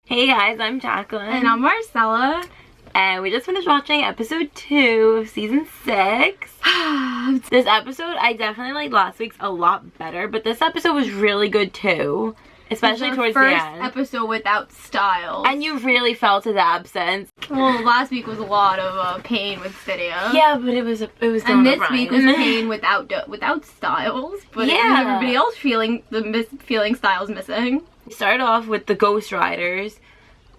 Hey guys, I'm Jacqueline. And I'm Marcella. And we just finished watching episode 2 of season 6. This episode, I definitely liked last week's a lot better, but this episode was really good too. Especially towards the end. First episode without Stiles. And you really felt his absence. Well, last week was a lot of pain with Lydia. Yeah, but it was and this week was pain without Stiles. But yeah, everybody else feeling Stiles missing. We started off with the Ghost Riders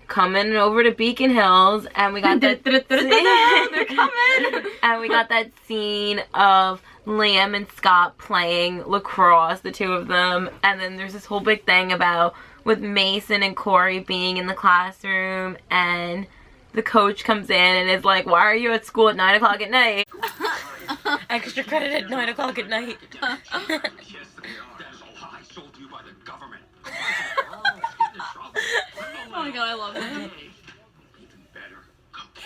coming over to Beacon Hills, and we got that. They're coming. And we got that scene of Liam and Scott playing lacrosse, the two of them, and then there's this whole big thing about with Mason and Corey being in the classroom, and the coach comes in and is like, "Why are you at school at 9 o'clock at night?" Extra credit at 9 o'clock at night. Yes, they are. That is a lie sold to you by the government. Oh my god, I love it. Even better.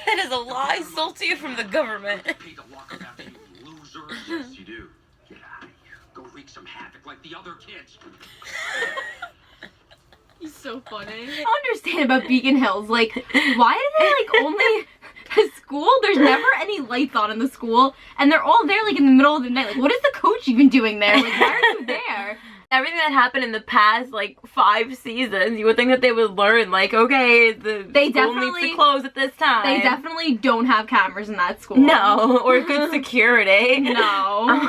That is a lie sold to you from the government. Pay the lockup after you loser. Yes, you do. Get out of here. Go wreak some havoc like the other kids. He's so funny. I don't understand about Beacon Hills. Like, why do they only the school? There's never any lights on in the school, and they're all there in the middle of the night. Like, what is the coach even doing there? Like, why are you there? Everything that happened in the past 5 seasons, you would think that they would learn, okay, the school needs to close at this time. They definitely don't have cameras in that school. No, or good security. No.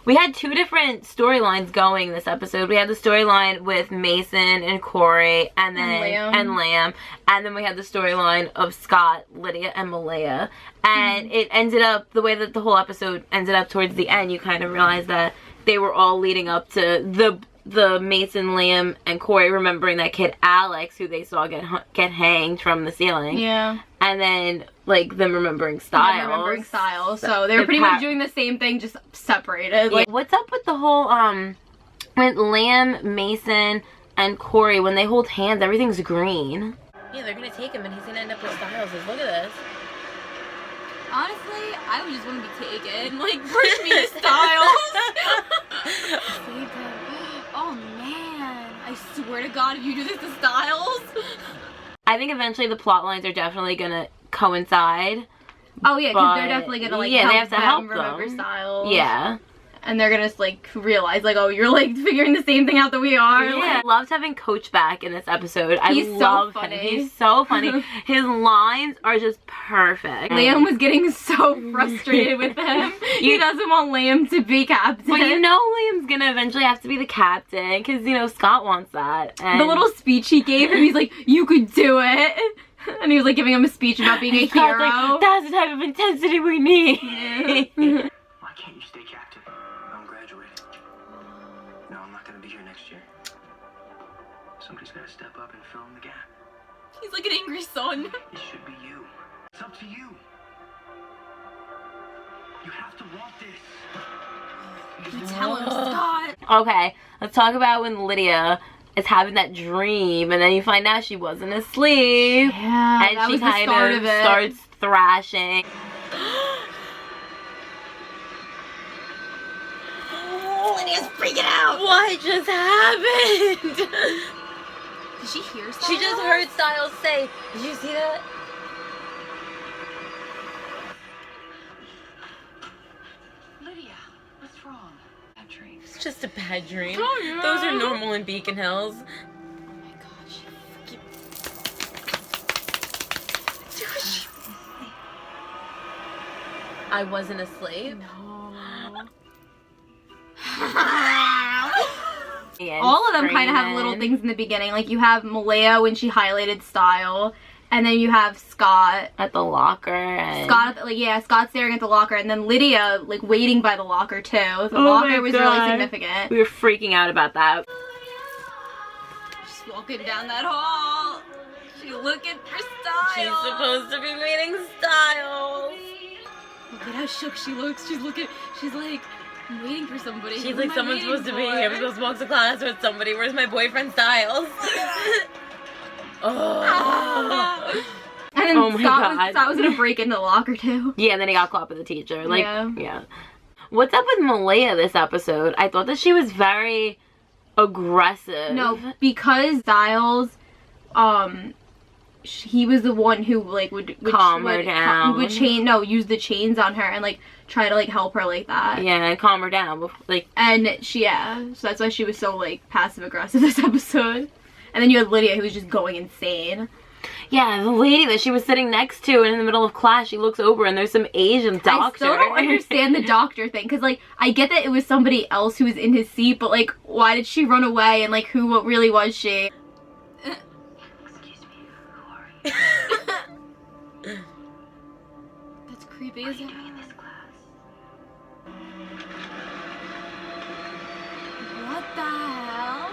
We had 2 different storylines going this episode. We had the storyline with Mason and Corey, and then Liam, and then we had the storyline of Scott, Lydia, and Malia. And it ended up the way that the whole episode ended up towards the end. You kind of realize that they were all leading up to the Mason, Liam, and Corey remembering that kid Alex, who they saw get hanged from the ceiling. Yeah. And then them remembering Stiles. So they were pretty much doing the same thing, just separated. Yeah. What's up with the whole when Liam, Mason, and Corey, when they hold hands, everything's green. Yeah, they're gonna take him, and he's gonna end up with Stiles. Look at this. Honestly, I would just want to be taken. Bring me to Stiles. Oh man, I swear to God, if you do this to Stiles. I think eventually the plot lines are definitely gonna coincide. Oh yeah, because they're definitely gonna they have to help remember them. Stiles. Yeah. And they're gonna realize oh, you're figuring the same thing out that we are. Yeah. I loved having Coach back in this episode. He's so funny. He's so funny. His lines are just perfect. Liam was getting so frustrated with him. He doesn't want Liam to be captain. But Liam's gonna eventually have to be the captain because Scott wants that. And the little speech he gave him, he's like, "You could do it." And he was giving him a speech about being a hero. That's the type of intensity we need. Yeah. Why can't you stay captain? I'm graduating. No, I'm not gonna be here next year. Somebody's gotta step up and fill in the gap. He's like an angry son. It should be you. It's up to you. You have to want this. You tell him, Scott. Okay, let's talk about when Lydia is having that dream, and then you find out she wasn't asleep. Yeah, and that she was the kind start of of it. starts thrashing. Lydia's freaking out. What just happened? Did she hear Stiles? She just heard Stiles say, "Did you see that?" Lydia, what's wrong? Bad dream. It's just a bad dream. Oh, yeah. Those are normal in Beacon Hills. Oh my god, she freaking... I wasn't asleep. No. And All of them kind of have screaming. little things in the beginning. You have Malia when she highlighted Style, and then you have Scott at the locker. And Scott staring at the locker, and then Lydia waiting by the locker too. The Oh locker my was God. really significant. We were freaking out about that. She's walking down that hall. She's looking for Style. She's supposed to be meeting Stiles. Look at how shook she looks. She's like, I'm waiting for somebody. She's Who like, am I someone's waiting supposed to be for? here. I'm supposed to walk to class with somebody. Where's my boyfriend Stiles? Oh. And then Oh my God. Scott was gonna break into the locker too. Yeah, and then he got caught with the teacher. Yeah. What's up with Malia this episode? I thought that she was very aggressive. No, because Stiles he was the one who like would calm her down. Use the chains on her and like try to like help her like that. Yeah, and calm her down. Like, and so that's why she was so like passive aggressive this episode. And then you had Lydia, who was just going insane. Yeah, the lady that she was sitting next to, and in the middle of class, she looks over and there's some Asian doctor. I still don't understand the doctor thing, because like I get that it was somebody else who was in his seat, but like why did she run away, and like what really was she? Excuse me, who are you? That's creepy as hell. In this class. What the hell?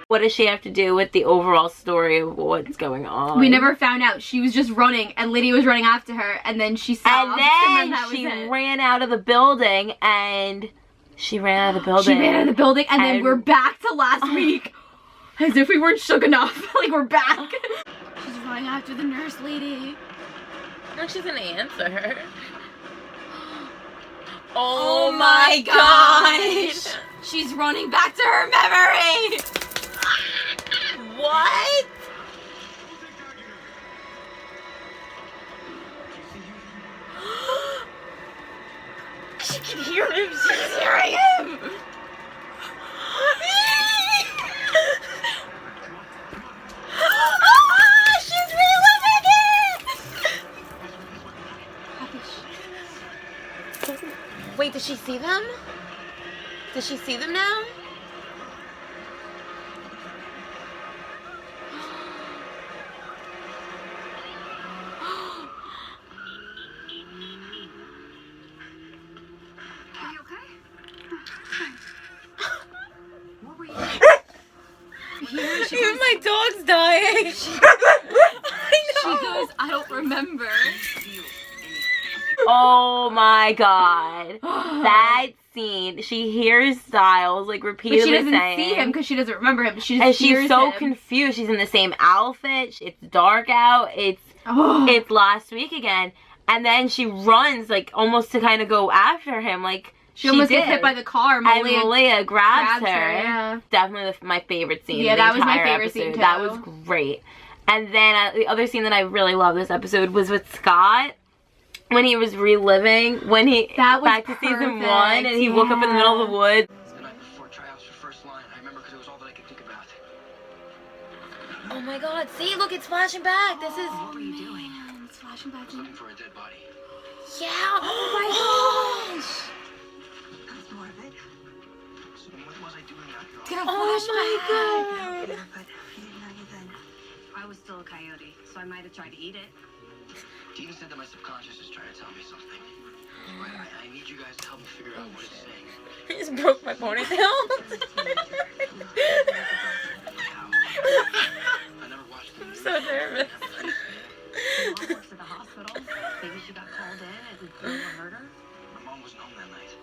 What does she have to do with the overall story of what's going on? We never found out. She was just running, and Lydia was running after her, and then she stopped. And then she ran out of the building, and she ran out of the building. She ran out of the building, and then we're back to last week. As if we weren't shook enough. Like, we're back. She's running after the nurse lady. No, she's gonna answer her. Oh my gosh! She's running back to her memory! What? She can hear him! She's hearing him! She's reliving it! Wait, does she see them? Does she see them now? Are you okay? What were you Even my dog's dying. She goes, I don't remember. Oh my god. That scene. She hears Stiles like repeatedly But she doesn't saying, see him because she doesn't remember him. She just and hears she's so him. confused. She's in the same outfit. It's dark out. It's last week again. And then she runs like almost to kind of go after him. Like she almost gets hit by the car. And Malia grabs her. Yeah. Definitely my favorite scene. Yeah, of the that was my entire favorite episode. scene too. That was great. And then the other scene that I really love this episode was with Scott. When he was reliving, when he back to season 1, and he woke up in the middle of the woods. The night before tryouts for first line, I remember because it was all that I could think about. Oh my god, see, look, it's flashing back. This is... What were you doing? It's flashing back I was looking for a dead body. Yeah, oh my gosh. That's more of it. So what was I doing out here? It's gonna Oh flash my back. god. But I didn't know you then. I was still a coyote, so I might have tried to eat it. Dean said that my subconscious is trying to tell me something. I need you guys to help me figure out what it's saying. I just broke my ponytail. I never watched the I'm so nervous. Mom works at the hospital. Maybe she got called in and no one heard her. My mom wasn't home that night.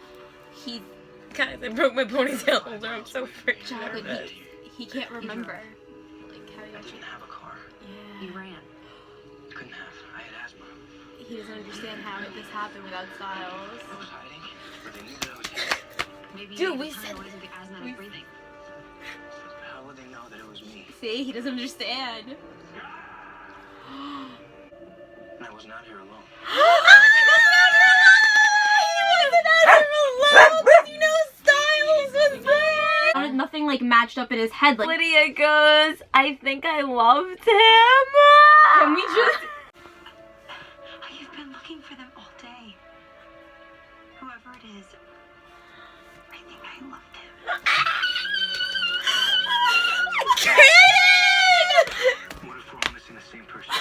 Guys, I broke my ponytail holder. I'm so freaking Chocolate, nervous. he can't remember. Like how I he didn't have a car. Yeah. You ran. Couldn't have. I had asthma. He doesn't understand how this happened without Stiles. I was hiding, but they knew that I was here. Maybe Dude, you we made the said- noise of the asthmatic breathing. How would they know that it was me? See, he doesn't understand. And I was not here alone. Nothing like matched up in his head. Like, Lydia goes, I think I loved him. can we just? You've been looking for them all day. Whoever it is, I think I loved him. What if we're all missing the same person?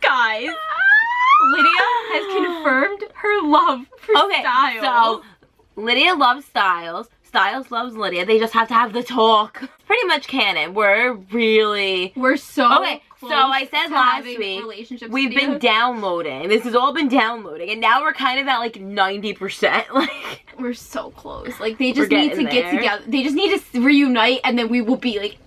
Guys, Lydia has confirmed her love for Stiles. So Lydia loves Stiles. Stiles loves Lydia. They just have to have the talk. It's pretty much canon. We're so Okay, so I said last week we've been downloading. This has all been downloading, and now we're kind of at like 90%. Like we're so close. Like they just need to getting get there. together. They just need to reunite, and then we will be like,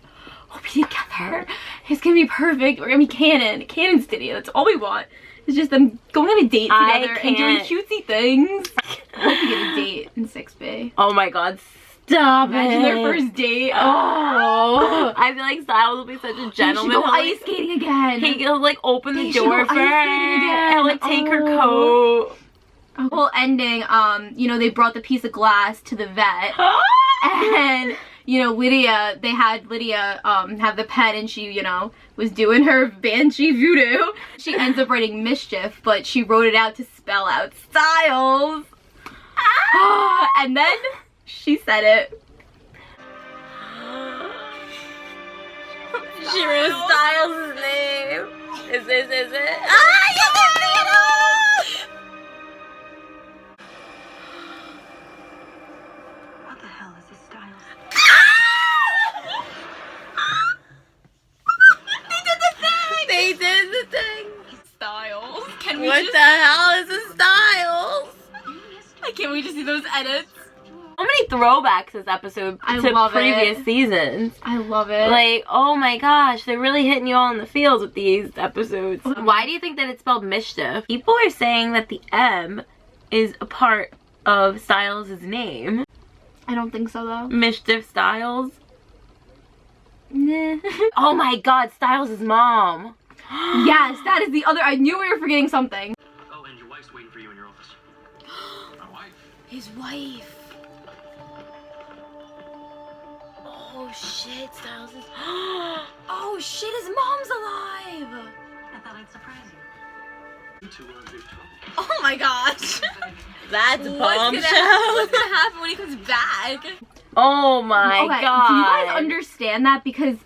we'll be together. It's gonna be perfect. We're gonna be canon. Canon's Lydia. That's all we want. It's just them going on a date together and doing can't. cutesy things. I hope we get a date in 6B. Oh my god, stop Imagine it. their first date. Oh. I feel like Stiles will be such a They gentleman. should go He'll, ice skating again. He'll like open They the should door go for her ice skating again. and like take her Oh. coat. Whole ending, you know, they brought the piece of glass to the vet. And, you know, Lydia, they had Lydia have the pen, and she, you know, was doing her banshee voodoo. She ends up writing mischief, but she wrote it out to spell out Stiles. And then she said it. She wrote Stiles' name. Is it? Ah, you can see it all! What the hell is this, Stiles? They did the thing. Stiles. Can we What just, the hell is a Stiles? can we just see those edits? So many throwbacks this episode I to love previous it. seasons. I love it. Like, oh my gosh, they're really hitting you all in the feels with these episodes. Why do you think that it's spelled mischief? People are saying that the M is a part of Stiles' name. I don't think so, though. Mischief Stiles. Nah. Oh my god, Stiles' mom. Yes, that is the other. I knew we were forgetting something. Oh, and your wife's waiting for you in your office. My wife? His wife. Oh shit, Stiles is... Oh shit, his mom's alive! I thought I'd surprise you. You two are in big trouble. Oh my gosh. That's a What's bombshell. gonna happen when he comes back? Oh my Okay, god. do you guys understand that? Because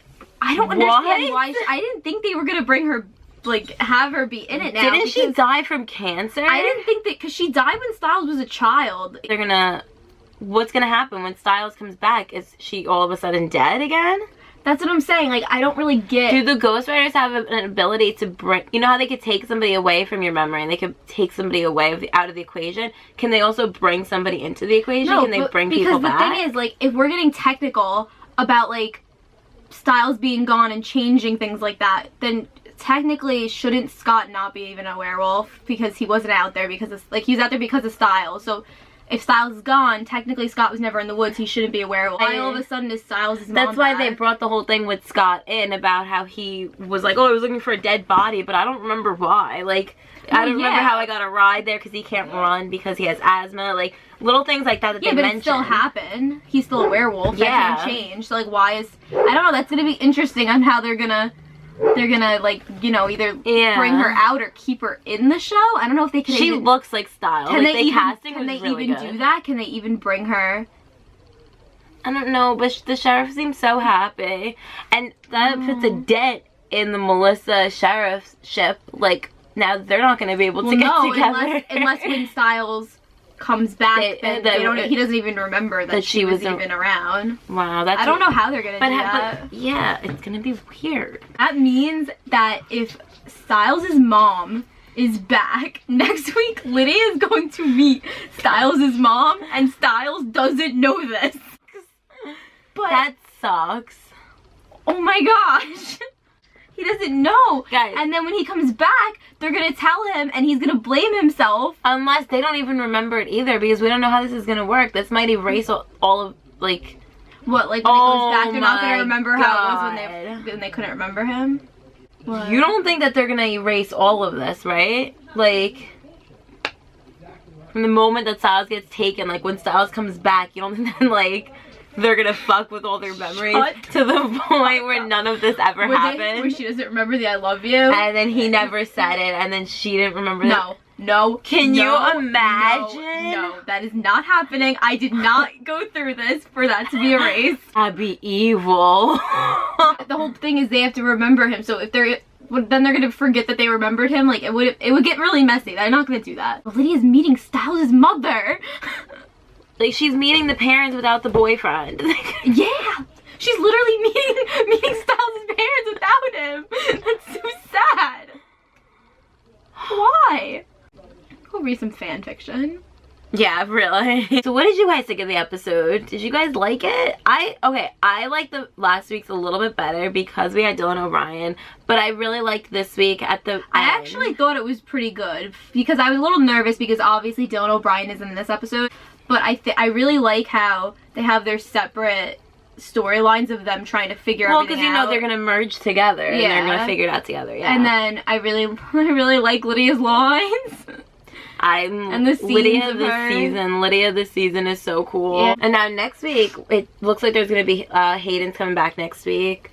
I don't understand why. I didn't think they were gonna bring her, like, have her be in it now. Didn't she because die from cancer? I didn't think that, because she died when Stiles was a child. They're gonna... What's gonna happen when Stiles comes back? Is she all of a sudden dead again? That's what I'm saying. Like, I don't really get. Do the ghostwriters have an ability to bring... You know how they could take somebody away from your memory and they could take somebody away out of the equation? Can they also bring somebody into the equation? No, Can they but bring people back? Because the thing is, like, if we're getting technical about, like, Stiles being gone and changing things like that, then technically shouldn't Scott not be even a werewolf? Because he wasn't out there because of, like, he was out there because of Stiles. So if Stiles is gone, technically Scott was never in the woods. He shouldn't be a werewolf. Why all of a sudden is Stiles' mom That's why back? they brought the whole thing with Scott in about how he was like, oh, I was looking for a dead body, but I don't remember why. Like, I don't remember how I got a ride there because he can't run because he has asthma. Like, little things like that they but mentioned. it still happened. He's still a werewolf. Yeah. That can change. So, like, why is... I don't know. That's going to be interesting on how they're gonna, like, you know, either bring her out or keep her in the show. I don't know if they can She even... looks like Stiles. Can Like, they the even, casting can was they really even good. do that? Can they even bring her... I don't know, but the sheriff seems so happy. And that puts a dent in the Melissa sheriff ship. Like, now they're not going to be able to get together. Unless when Stiles comes back, then he doesn't even remember that she was even around. Wow, that's... I don't know how they're going to do that. But, yeah, it's going to be weird. That means that if Stiles' mom is back, next week Lydia is going to meet Stiles' mom, and Stiles doesn't know this. But That sucks. oh my gosh. He doesn't know. Guys. And then when he comes back, they're going to tell him and he's going to blame himself. Unless they don't even remember it either, because we don't know how this is going to work. This might erase all of, like... What, like when he goes back, they're not going my to remember how it God. was when they couldn't remember him? What? You don't think that they're going to erase all of this, right? Like... From the moment that Stiles gets taken, like, when Stiles comes back, you don't think that, like... They're gonna fuck with all their memories to the point where none of this ever happened. Where she doesn't remember the I love you. And then he never said it, and then she didn't remember No. Can you imagine? No, that is not happening. I did not go through this for that to be erased. That'd be evil. The whole thing is they have to remember him, so if they're... then they're gonna forget that they remembered him. Like, it would get really messy. They're not gonna do that. Lydia's meeting Stiles' mother. Like, she's meeting the parents without the boyfriend. Yeah! She's literally meeting Stiles' parents without him! That's so sad! Why? Go read some fan fiction. Yeah, really. So what did you guys think of the episode? Did you guys like it? I liked the last week's a little bit better because we had Dylan O'Brien, but I really liked this week at the end. I actually thought it was pretty good because I was a little nervous because obviously Dylan O'Brien is in this episode, but I really like how they have their separate storylines of them trying to figure everything out. Well, because you know they're gonna merge together and they're gonna figure it out together. Yeah. And then I really like Lydia's lines. And the scenes Lydia this season is so cool. Yeah. And now next week, it looks like there's gonna be Hayden's coming back next week.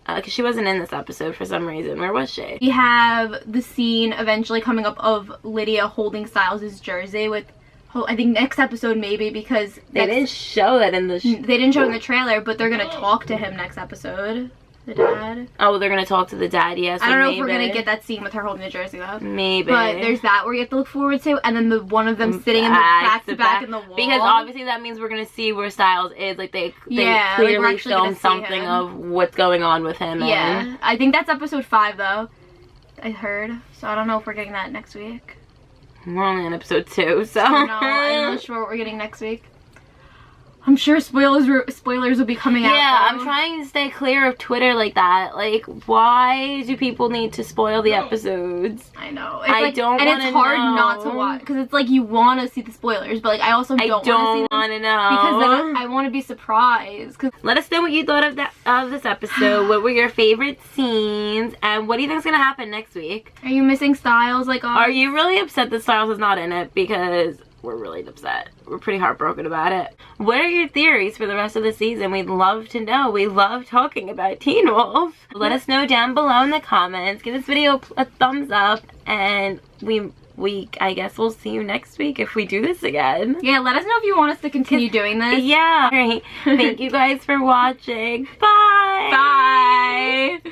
Because she wasn't in this episode for some reason. Where was she? We have the scene eventually coming up of Lydia holding Stiles' jersey with, I think next episode maybe, because they didn't show that in the they didn't show it in the trailer, but they're gonna talk to him next episode. The dad. Oh, they're gonna talk to the dad, yes. I don't know if we're gonna get that scene with her holding the jersey though. Maybe. But there's that where you have to look forward to, and then the one of them sitting in the back to back in the wall. Because obviously that means we're gonna see where Stiles is. Like they clearly filmed something of what's going on with him. Yeah. I think that's episode 5 though. I heard. So I don't know if we're getting that next week. We're only on episode 2, so I'm not sure what we're getting next week. I'm sure spoilers will be coming out. Yeah, I'm trying to stay clear of Twitter like that. Like, why do people need to spoil the episodes? I know. I don't want to know. And it's hard not to watch because it's like you want to see the spoilers, but like I also don't want to see them. Want to know because then I want to be surprised. Let us know what you thought of this episode. What were your favorite scenes, and what do you think is gonna happen next week? Are you missing Stiles? Like, are you really upset that Stiles is not in it? Because we're really upset. We're pretty heartbroken about it. What are your theories for the rest of the season? We'd love to know. We love talking about Teen Wolf. Let us know down below in the comments. Give this video a thumbs up, and I guess we'll see you next week if we do this again. Yeah, let us know if you want us to continue doing this. Yeah. All right. Thank you guys for watching. Bye. Bye.